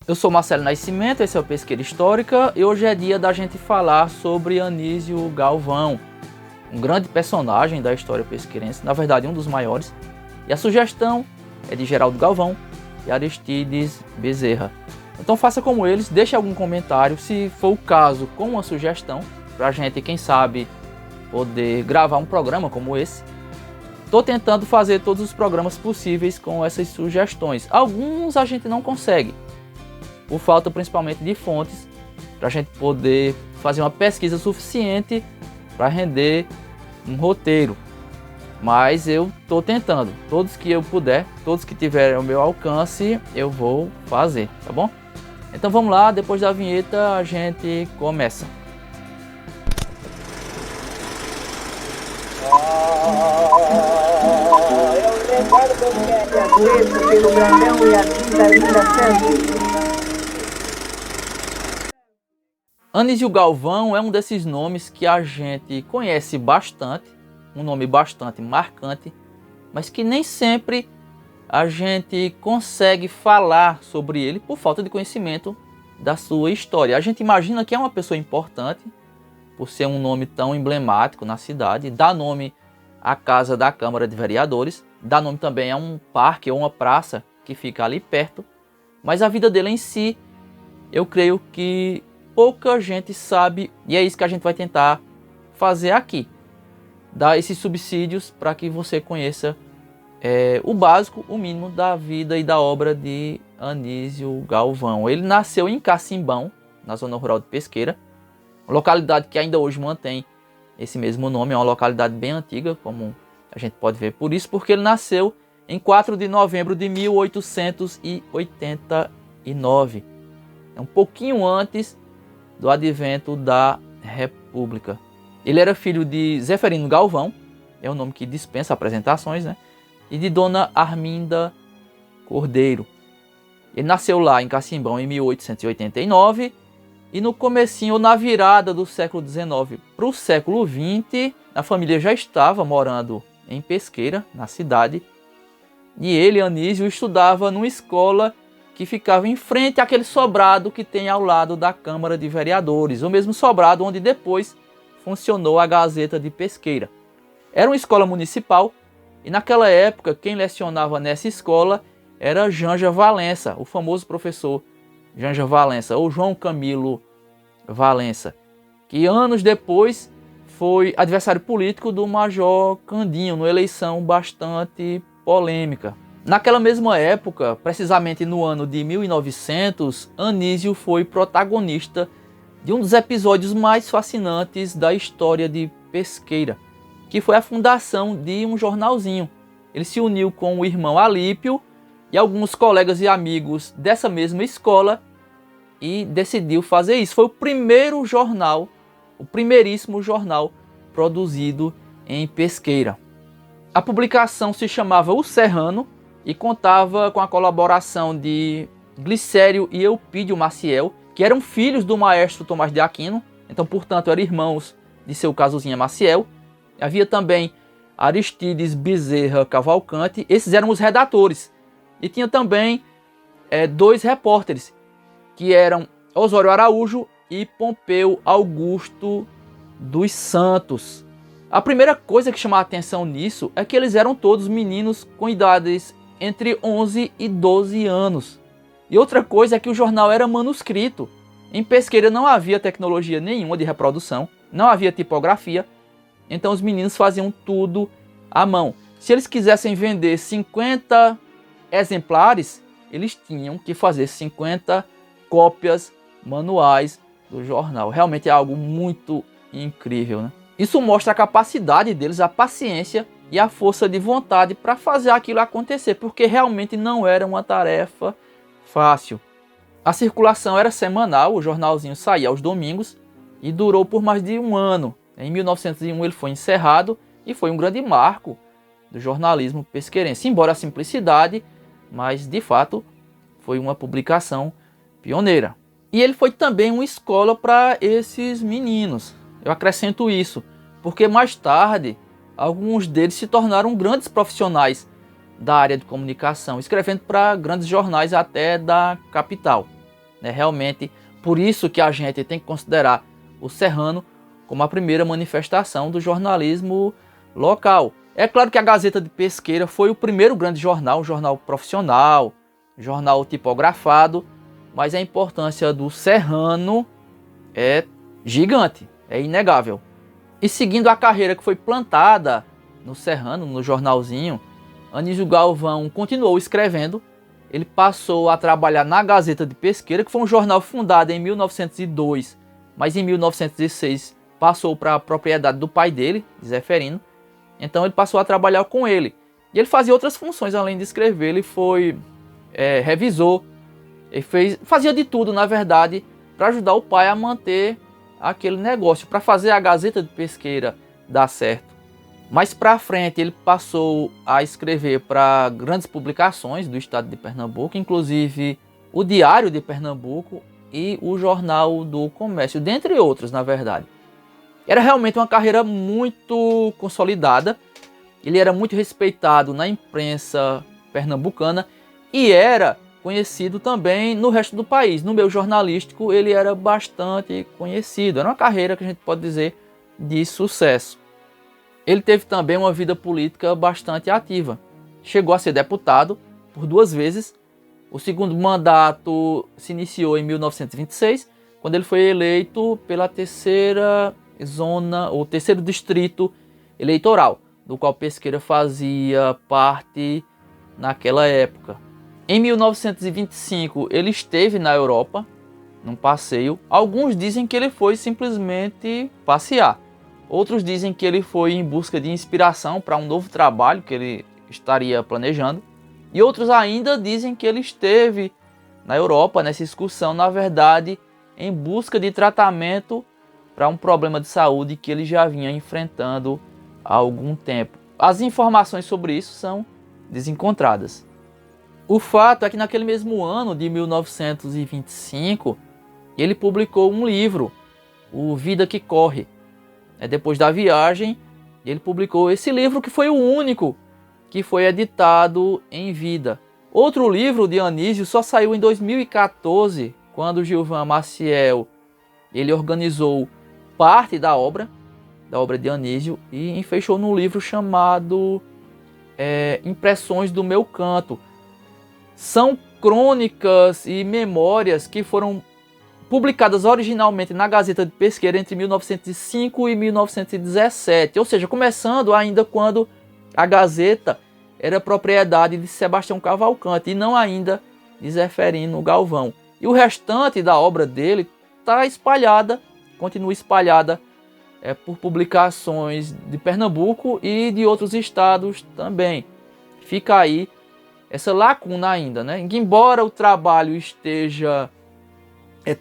Eu sou Marcelo Nascimento, esse é o Pesqueira Histórica e hoje é dia da gente falar sobre Anísio Galvão, um grande personagem da história pesqueirense, na verdade um dos maiores, e a sugestão é de Geraldo Galvão e Aristides Bezerra. Então faça como eles, deixe algum comentário, se for o caso, com uma sugestão, para a gente, quem sabe, poder gravar um programa como esse. Estou tentando fazer todos os programas possíveis com essas sugestões. Alguns a gente não consegue, por falta principalmente de fontes, para a gente poder fazer uma pesquisa suficiente para render um roteiro. Mas eu estou tentando, todos que eu puder, todos que tiverem ao meu alcance, eu vou fazer, tá bom? Então vamos lá, depois da vinheta a gente começa. Eu recordo que a doença pelo brandão e a tinta linda sangue. Anísio Galvão é um desses nomes que a gente conhece bastante, um nome bastante marcante, mas que nem sempre a gente consegue falar sobre ele por falta de conhecimento da sua história. A gente imagina que é uma pessoa importante, por ser um nome tão emblemático na cidade, dá nome à casa da Câmara de Vereadores, dá nome também a um parque ou uma praça que fica ali perto, mas a vida dele em si, eu creio que pouca gente sabe, e é isso que a gente vai tentar fazer aqui. Dar esses subsídios para que você conheça o básico, o mínimo da vida e da obra de Anísio Galvão. Ele nasceu em Cacimbão, na zona rural de Pesqueira, uma localidade que ainda hoje mantém esse mesmo nome, é uma localidade bem antiga, como a gente pode ver por isso, porque ele nasceu em 4 de novembro de 1889, um pouquinho antes do advento da República. Ele era filho de Zeferino Galvão, é um nome que dispensa apresentações, né? E de Dona Arminda Cordeiro. Ele nasceu lá em Cacimbão em 1889 e no comecinho, ou na virada do século XIX para o século XX, a família já estava morando em Pesqueira, na cidade, e ele, Anísio, estudava numa escola que ficava em frente àquele sobrado que tem ao lado da Câmara de Vereadores, o mesmo sobrado onde depois funcionou a Gazeta de Pesqueira. Era uma escola municipal e naquela época quem lecionava nessa escola era Janja Valença, o famoso professor Janja Valença, ou João Camilo Valença, que anos depois foi adversário político do Major Candinho, numa eleição bastante polêmica. Naquela mesma época, precisamente no ano de 1900, Anísio foi protagonista de um dos episódios mais fascinantes da história de Pesqueira, que foi a fundação de um jornalzinho. Ele se uniu com o irmão Alípio e alguns colegas e amigos dessa mesma escola e decidiu fazer isso. Foi o primeiro jornal, o primeiríssimo jornal produzido em Pesqueira. A publicação se chamava O Serrano e contava com a colaboração de Glicério e Eupídio Maciel, que eram filhos do maestro Tomás de Aquino, então, portanto, eram irmãos de seu Casuzinha Maciel. Havia também Aristides Bezerra Cavalcante, esses eram os redatores. E tinha também dois repórteres, que eram Osório Araújo e Pompeu Augusto dos Santos. A primeira coisa que chama a atenção nisso é que eles eram todos meninos com idades entre 11 e 12 anos. E outra coisa é que o jornal era manuscrito. Em Pesqueira não havia tecnologia nenhuma de reprodução, não havia tipografia, então os meninos faziam tudo à mão. Se eles quisessem vender 50 exemplares, eles tinham que fazer 50 cópias manuais do jornal. Realmente é algo muito incrível, né? Isso mostra a capacidade deles, a paciência e a força de vontade para fazer aquilo acontecer, porque realmente não era uma tarefa fácil. A circulação era semanal, o jornalzinho saía aos domingos e durou por mais de um ano. Em 1901 ele foi encerrado e foi um grande marco do jornalismo pesqueirense, embora a simplicidade, mas de fato foi uma publicação pioneira. E ele foi também uma escola para esses meninos. Eu acrescento isso, porque mais tarde alguns deles se tornaram grandes profissionais da área de comunicação, escrevendo para grandes jornais até da capital. né? Realmente, por isso que a gente tem que considerar o Serrano como a primeira manifestação do jornalismo local. É claro que a Gazeta de Pesqueira foi o primeiro grande jornal, um jornal profissional, jornal tipografado, mas a importância do Serrano é gigante, é inegável. E seguindo a carreira que foi plantada no Serrano, no jornalzinho, Anísio Galvão continuou escrevendo. Ele passou a trabalhar na Gazeta de Pesqueira, que foi um jornal fundado em 1902, mas em 1906 passou para a propriedade do pai dele, Zeferino. Então ele passou a trabalhar com ele. E ele fazia outras funções além de escrever. Ele foi revisor, ele fazia de tudo, na verdade, para ajudar o pai a manter aquele negócio, para fazer a Gazeta de Pesqueira dar certo. Mais para frente ele passou a escrever para grandes publicações do estado de Pernambuco, inclusive o Diário de Pernambuco e o Jornal do Comércio, dentre outros, na verdade. Era realmente uma carreira muito consolidada, ele era muito respeitado na imprensa pernambucana e era conhecido também no resto do país. No meio jornalístico ele era bastante conhecido, era uma carreira que a gente pode dizer de sucesso. Ele teve também uma vida política bastante ativa. Chegou a ser deputado por 2 vezes. O segundo mandato se iniciou em 1926, quando ele foi eleito pela terceira zona, ou terceiro distrito eleitoral, do qual Pesqueira fazia parte naquela época. Em 1925, ele esteve na Europa, num passeio. Alguns dizem que ele foi simplesmente passear. Outros dizem que ele foi em busca de inspiração para um novo trabalho que ele estaria planejando. E outros ainda dizem que ele esteve na Europa, nessa excursão, na verdade, em busca de tratamento para um problema de saúde que ele já vinha enfrentando há algum tempo. As informações sobre isso são desencontradas. O fato é que naquele mesmo ano de 1925, ele publicou um livro, O Vida que Corre. Depois da viagem, ele publicou esse livro, que foi o único que foi editado em vida. Outro livro de Anísio só saiu em 2014, quando Gilvan Maciel ele organizou parte da obra de Anísio e fechou num livro chamado Impressões do Meu Canto. São crônicas e memórias que foram publicadas originalmente na Gazeta de Pesqueira entre 1905 e 1917, ou seja, começando ainda quando a Gazeta era propriedade de Sebastião Cavalcante e não ainda de Zeferino Galvão. E o restante da obra dele está espalhada, continua espalhada por publicações de Pernambuco e de outros estados também. Fica aí essa lacuna ainda, né? Embora o trabalho esteja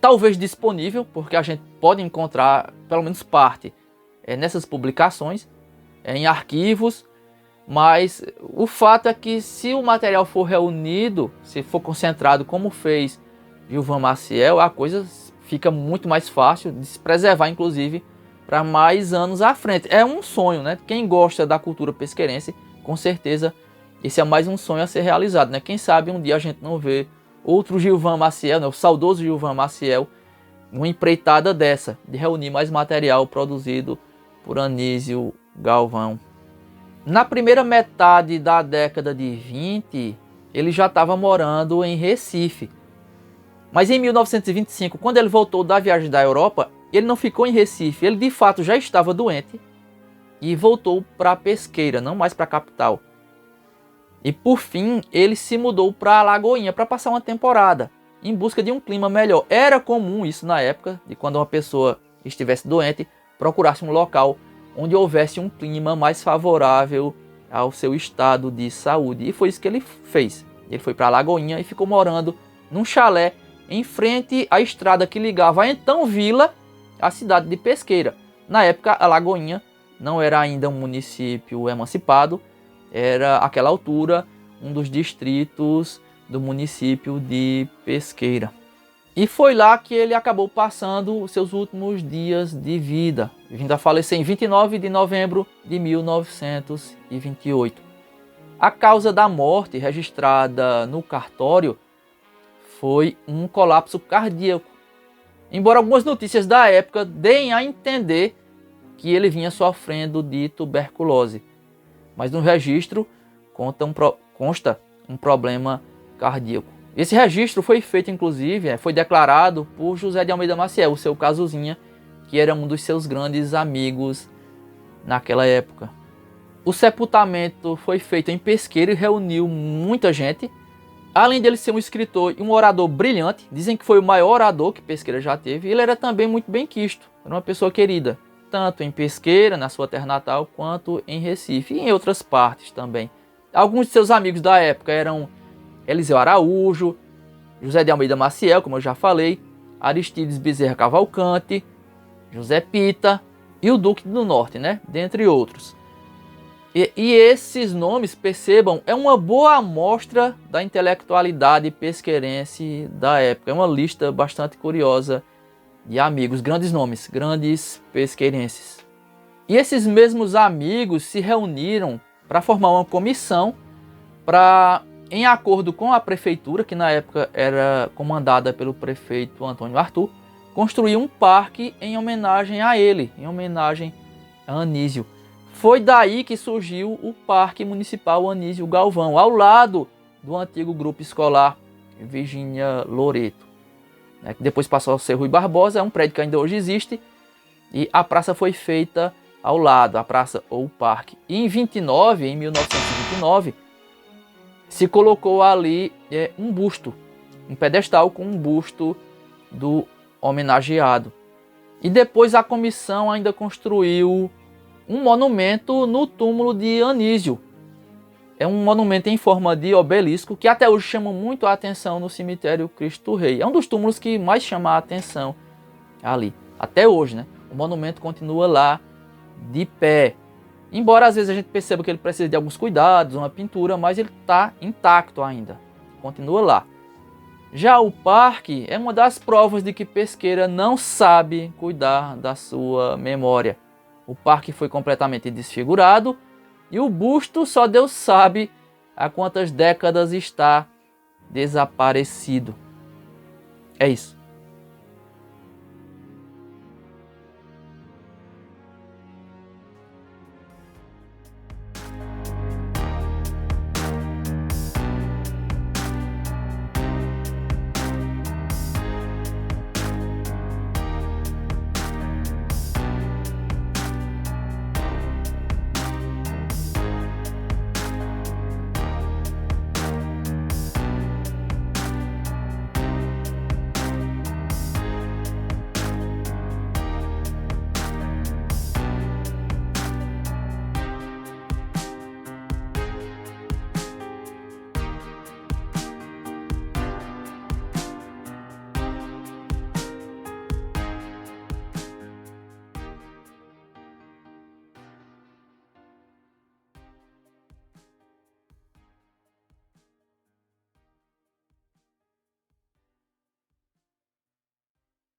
talvez disponível, porque a gente pode encontrar pelo menos parte nessas publicações, em arquivos, mas o fato é que se o material for reunido, se for concentrado como fez Gilvan Maciel, a coisa fica muito mais fácil de se preservar, inclusive, para mais anos à frente. É um sonho, né? Quem gosta da cultura pesqueirense, com certeza, esse é mais um sonho a ser realizado, né? Quem sabe um dia a gente não vê outro Gilvan Maciel, né? O saudoso Gilvan Maciel, uma empreitada dessa, de reunir mais material produzido por Anísio Galvão. Na primeira metade da década de 20, ele já estava morando em Recife. Mas em 1925, quando ele voltou da viagem da Europa, ele não ficou em Recife, ele de fato já estava doente e voltou para Pesqueira, não mais para a capital. E por fim, ele se mudou para Alagoinha para passar uma temporada, em busca de um clima melhor. Era comum isso na época, de quando uma pessoa estivesse doente, procurasse um local onde houvesse um clima mais favorável ao seu estado de saúde. E foi isso que ele fez. Ele foi para Alagoinha e ficou morando num chalé em frente à estrada que ligava a então vila à cidade de Pesqueira. Na época, Alagoinha não era ainda um município emancipado, era, àquela altura, um dos distritos do município de Pesqueira. E foi lá que ele acabou passando os seus últimos dias de vida, vindo a falecer em 29 de novembro de 1928. A causa da morte registrada no cartório foi um colapso cardíaco. Embora algumas notícias da época deem a entender que ele vinha sofrendo de tuberculose. Mas no registro consta um problema cardíaco. Esse registro foi feito, inclusive, foi declarado por José de Almeida Maciel, o seu Casuzinha, que era um dos seus grandes amigos naquela época. O sepultamento foi feito em Pesqueira e reuniu muita gente. Além dele ser um escritor e um orador brilhante, dizem que foi o maior orador que Pesqueira já teve, ele era também muito bem-quisto, era uma pessoa querida, tanto em Pesqueira, na sua terra natal, quanto em Recife e em outras partes também. Alguns de seus amigos da época eram Eliseu Araújo, José de Almeida Maciel, como eu já falei, Aristides Bezerra Cavalcante, José Pita e o Duque do Norte, né? Dentre outros. E esses nomes, percebam, é uma boa amostra da intelectualidade pesqueirense da época. É uma lista bastante curiosa de amigos, grandes nomes, grandes pesqueirenses. E esses mesmos amigos se reuniram para formar uma comissão para, em acordo com a prefeitura, que na época era comandada pelo prefeito Antônio Arthur, construir um parque em homenagem a ele, em homenagem a Anísio. Foi daí que surgiu o Parque Municipal Anísio Galvão, ao lado do antigo grupo escolar Virgínia Loreto, né, que depois passou a ser Rui Barbosa, é um prédio que ainda hoje existe, e a praça foi feita ao lado, a praça ou o parque. E em 1929, se colocou ali um busto, um pedestal com um busto do homenageado. E depois a comissão ainda construiu um monumento no túmulo de Anísio. É um monumento em forma de obelisco que até hoje chama muito a atenção no cemitério Cristo Rei. É um dos túmulos que mais chama a atenção ali. Até hoje, né? O monumento continua lá de pé. Embora às vezes a gente perceba que ele precisa de alguns cuidados, uma pintura, mas ele está intacto ainda. Continua lá. Já o parque é uma das provas de que Pesqueira não sabe cuidar da sua memória. O parque foi completamente desfigurado e o busto só Deus sabe há quantas décadas está desaparecido. É isso.